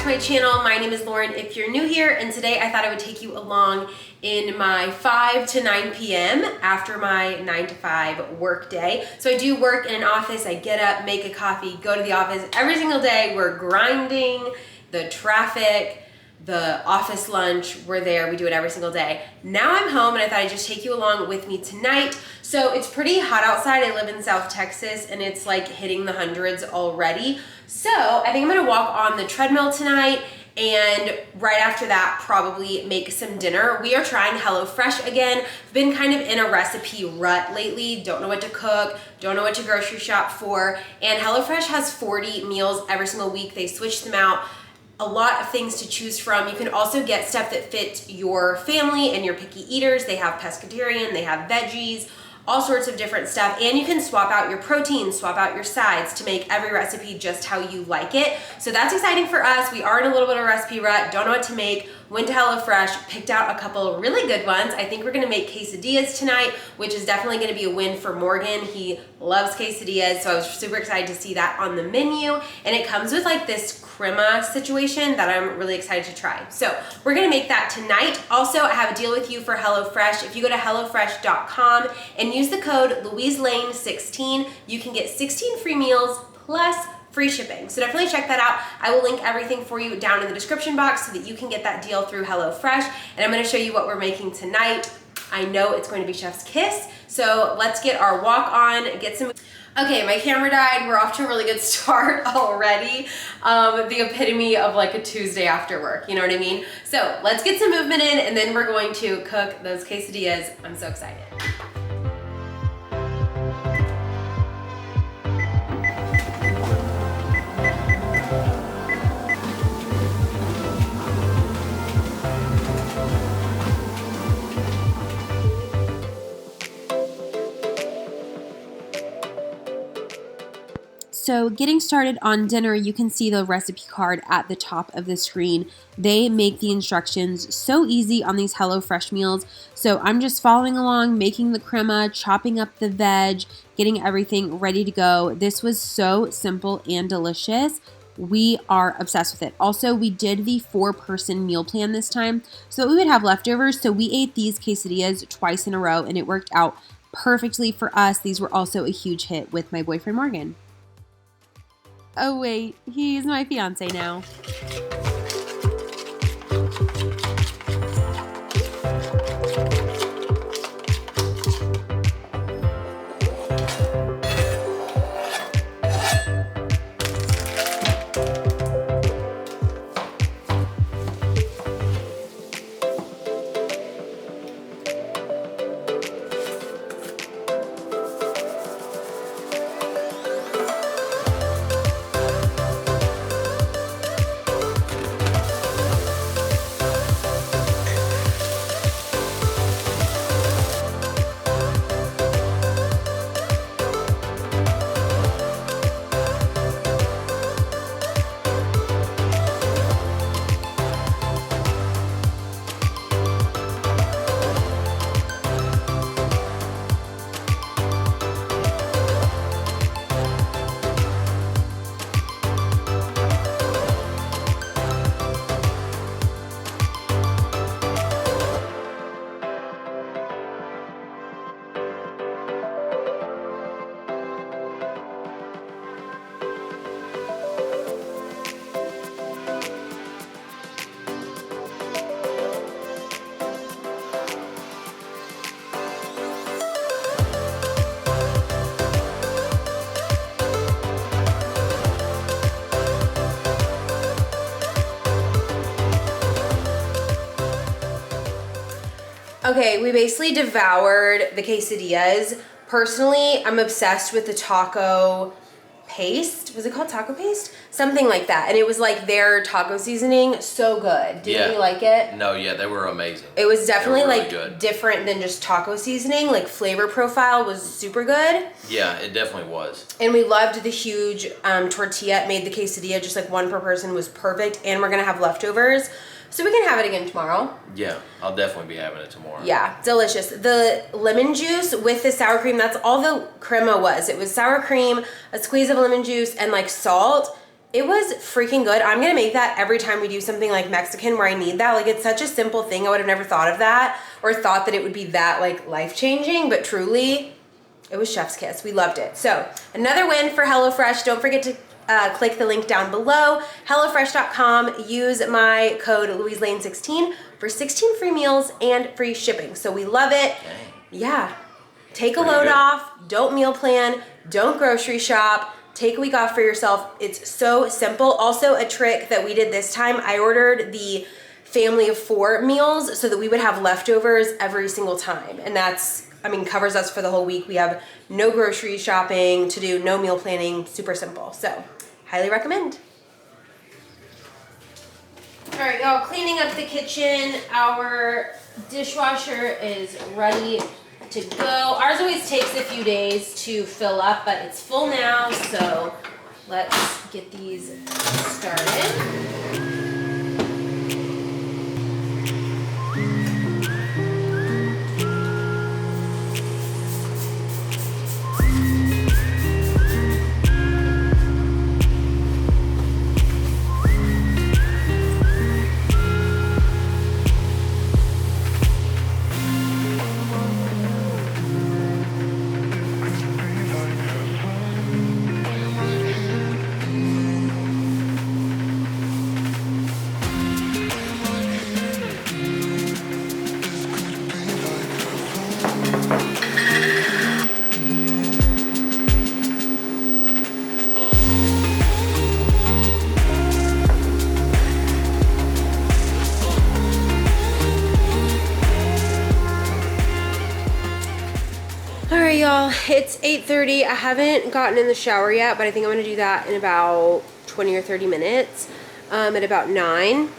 to my channel. My name is Lauren if you're new here, and today I thought I would take you along in my 5 to 9 p.m. after my 9 to 5 work day. So I do work in an office. I get up, make a coffee, go to the office. Every single day we're grinding, the traffic, the office lunch, we're there, we do it every single day. Now I'm home and I thought I'd just take you along with me tonight. So it's pretty hot outside. I live in South Texas and it's like hitting the hundreds already. So I think I'm gonna walk on the treadmill tonight, and right after that probably make some dinner. We are trying HelloFresh again. Been kind of in a recipe rut lately. Don't know what to cook, don't know what to grocery shop for. And HelloFresh has 40 meals every single week. They switch them out. A lot of things to choose from. You can also get stuff that fits your family and your picky eaters. They have pescatarian, they have veggies, all sorts of different stuff. And you can swap out your proteins, swap out your sides to make every recipe just how you like it. So that's exciting for us. We are in a little bit of a recipe rut, don't know what to make. Went to HelloFresh, picked out a couple really good ones. I think we're gonna make quesadillas tonight, which is definitely gonna be a win for Morgan. He loves quesadillas, so I was super excited to see that on the menu. And it comes with like this crema situation that I'm really excited to try. So we're gonna make that tonight. Also, I have a deal with you for HelloFresh. If you go to HelloFresh.com and use the code LouiseLane16, you can get 16 free meals plus free shipping. So definitely check that out. I will link everything for you down in the description box so that you can get that deal through HelloFresh. And I'm gonna show you what we're making tonight. I know it's going to be Chef's Kiss. So let's get our walk on, get some. Okay, my camera died. We're off to a really good start already. The epitome of like a Tuesday after work, you know what I mean? So let's get some movement in and then we're going to cook those quesadillas. I'm so excited. So getting started on dinner, you can see the recipe card at the top of the screen. They make the instructions so easy on these HelloFresh meals. So I'm just following along, making the crema, chopping up the veg, getting everything ready to go. This was so simple and delicious. We are obsessed with it. Also, we did the 4-person meal plan this time so that we would have leftovers. So we ate these quesadillas twice in a row and it worked out perfectly for us. These were also a huge hit with my boyfriend, Morgan. Oh wait, he's my fiance now. Okay, we basically devoured the quesadillas. Personally, I'm obsessed with the taco paste. Was it called taco paste? Something like that. And it was like their taco seasoning. So good. Didn't you like it? No, yeah, they were amazing. It was definitely really like good. Different than just taco seasoning. Like flavor profile was super good. Yeah, it definitely was. And we loved the huge tortilla. It made the quesadilla just like one per person was perfect. And we're gonna have leftovers. So we can have it again tomorrow. Yeah, I'll definitely be having it tomorrow. Yeah, delicious. The lemon juice with the sour cream, that's all the crema was. It was sour cream, a squeeze of lemon juice, and like salt. It was freaking good. I'm gonna make that every time we do something like Mexican where I need that. Like, it's such a simple thing. I would have never thought of that or thought that it would be that like life-changing, but truly, it was chef's kiss. We loved it. So another win for HelloFresh. Don't forget to click the link down below, HelloFresh.com. Use my code LouiseLane16 for 16 free meals and free shipping. So we love it. Dang. Yeah. Take a load off. Don't meal plan. Don't grocery shop. Take a week off for yourself. It's so simple. Also, a trick that we did this time, I ordered the family of 4 meals so that we would have leftovers every single time. And that's, I mean, covers us for the whole week. We have no grocery shopping to do, no meal planning, super simple. So, highly recommend. All right, y'all, cleaning up the kitchen. Our dishwasher is ready to go. Ours always takes a few days to fill up, but it's full now, so let's get these started. Alright, y'all, it's 8:30. I haven't gotten in the shower yet, but I think I'm going to do that in about 20 or 30 minutes. At about 9.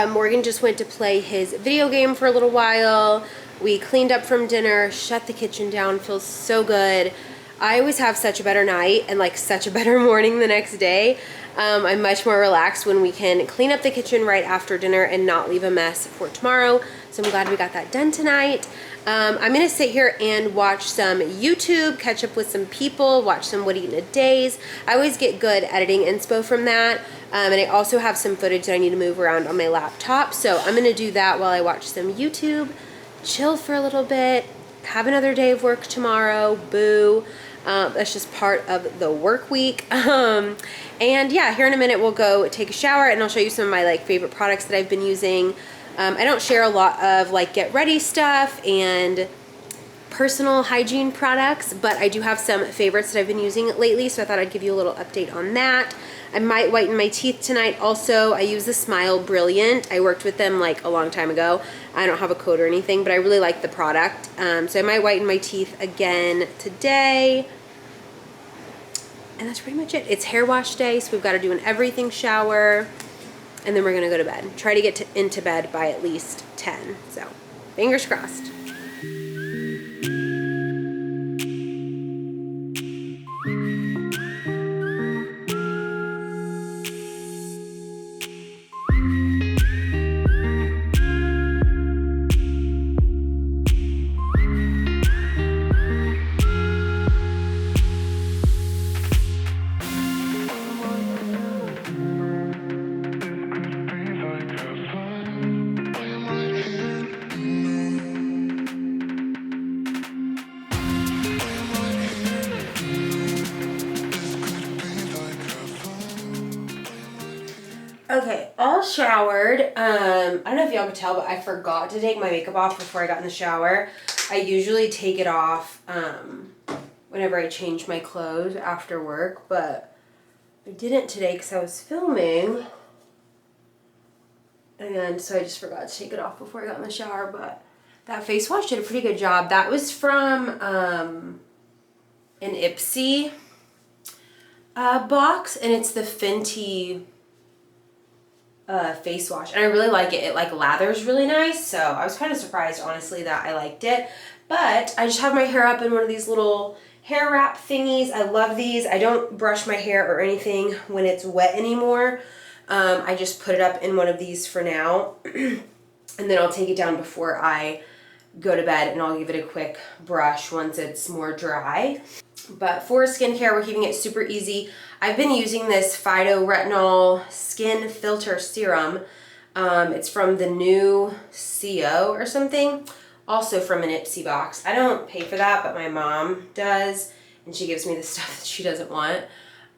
Morgan just went to play his video game for a little while. We cleaned up from dinner, shut the kitchen down, feels so good. I always have such a better night and like such a better morning the next day. I'm much more relaxed when we can clean up the kitchen right after dinner and not leave a mess for tomorrow. So I'm glad we got that done tonight. I'm gonna sit here and watch some YouTube, catch up with some people, watch some What Eatin' a Days. I always get good editing inspo from that. And I also have some footage that I need to move around on my laptop. So I'm gonna do that while I watch some YouTube, chill for a little bit, have another day of work tomorrow, boo. That's just part of the work week. And yeah, here in a minute we'll go take a shower and I'll show you some of my like favorite products that I've been using. I don't share a lot of like get ready stuff and personal hygiene products, but I do have some favorites that I've been using lately, so I thought I'd give you a little update on that. I might whiten my teeth tonight also. I use the Smile Brilliant. I worked with them like a long time ago. I don't have a code or anything, but I really like the product. So I might whiten my teeth again today. And that's pretty much it. It's hair wash day, so we've got to do an everything shower. And then we're going to go to bed. Try to get into bed by at least 10. So, fingers crossed. Okay, all showered. I don't know if y'all could tell, but I forgot to take my makeup off before I got in the shower. I usually take it off whenever I change my clothes after work, but I didn't today because I was filming. And so I just forgot to take it off before I got in the shower, but that face wash did a pretty good job. That was from an Ipsy box, and it's the Fenty face wash, and I really like it. It like lathers really nice, so I was kind of surprised honestly that I liked it. But I just have my hair up in one of these little hair wrap thingies. I love these. I don't brush my hair or anything when it's wet anymore. I just put it up in one of these for now, and then I'll take it down before I go to bed, and I'll give it a quick brush once it's more dry. But for skincare, we're keeping it super easy. I've been using this Phytoretinol Skin Filter Serum. It's from the new CO or something, also from an Ipsy box. I don't pay for that, but my mom does, and she gives me the stuff that she doesn't want.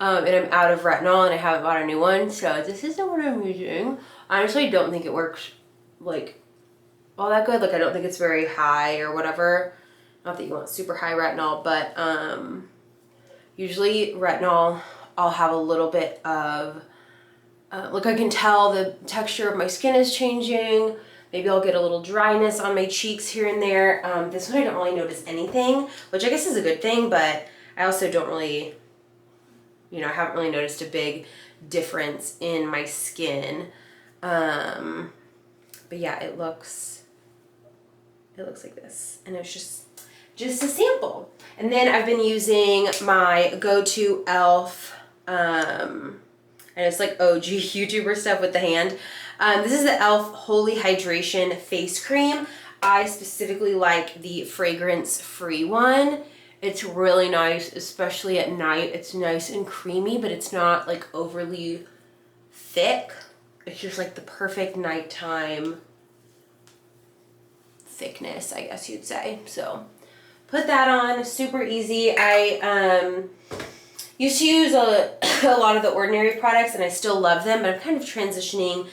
And I'm out of retinol, and I haven't bought a new one, so this isn't what I'm using. I honestly don't think it works, like, all that good. Like, I don't think it's very high or whatever. Not that you want super high retinol, but usually retinol, I'll have a little bit of, like, I can tell the texture of my skin is changing. Maybe I'll get a little dryness on my cheeks here and there. This one I don't really notice anything, which I guess is a good thing, but I also don't really, you know, I haven't really noticed a big difference in my skin. But yeah, it looks like this, and it's just a sample. And then I've been using my go-to e.l.f. And it's like OG YouTuber stuff with the hand. This is the e.l.f. Holy Hydration Face Cream. I specifically like the fragrance-free one. It's really nice, especially at night. It's nice and creamy, but it's not like overly thick. It's just like the perfect nighttime thickness, I guess you'd say. So put that on, super easy. I used to use a lot of the Ordinary products, and I still love them, but I'm kind of transitioning,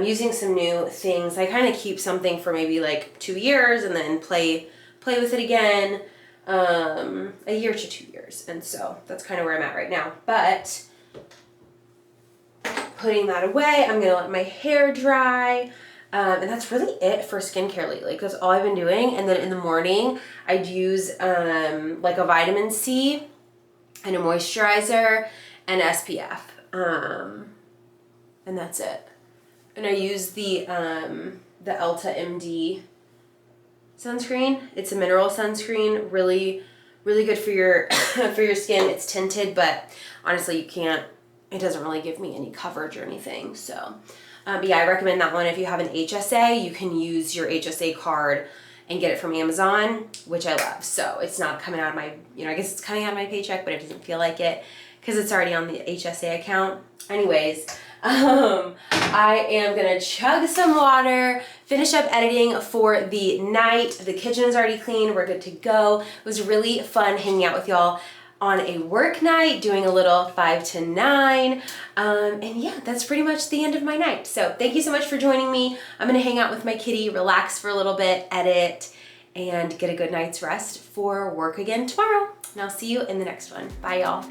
using some new things. I kind of keep something for maybe like 2 years and then play with it again, a year to 2 years. And so that's kind of where I'm at right now. But putting that away, I'm gonna let my hair dry. And that's really it for skincare lately. Like, that's all I've been doing. And then in the morning, I'd use like a vitamin C and a moisturizer and SPF. And that's it. And I use the Elta MD sunscreen. It's a mineral sunscreen. Really, really good for your for your skin. It's tinted, but honestly, it doesn't really give me any coverage or anything. So but yeah, I recommend that one. If you have an HSA, you can use your HSA card and get it from Amazon, which I love. So it's not coming out of my, I guess it's coming out of my paycheck, but it doesn't feel like it because it's already on the HSA account. Anyways, I am gonna chug some water, finish up editing for the night. The kitchen is already clean. We're good to go. It was really fun hanging out with y'all on a work night, doing a little 5 to 9. And yeah, that's pretty much the end of my night. So thank you so much for joining me. I'm gonna hang out with my kitty, relax for a little bit, edit, and get a good night's rest for work again tomorrow. And I'll see you in the next one. Bye, y'all.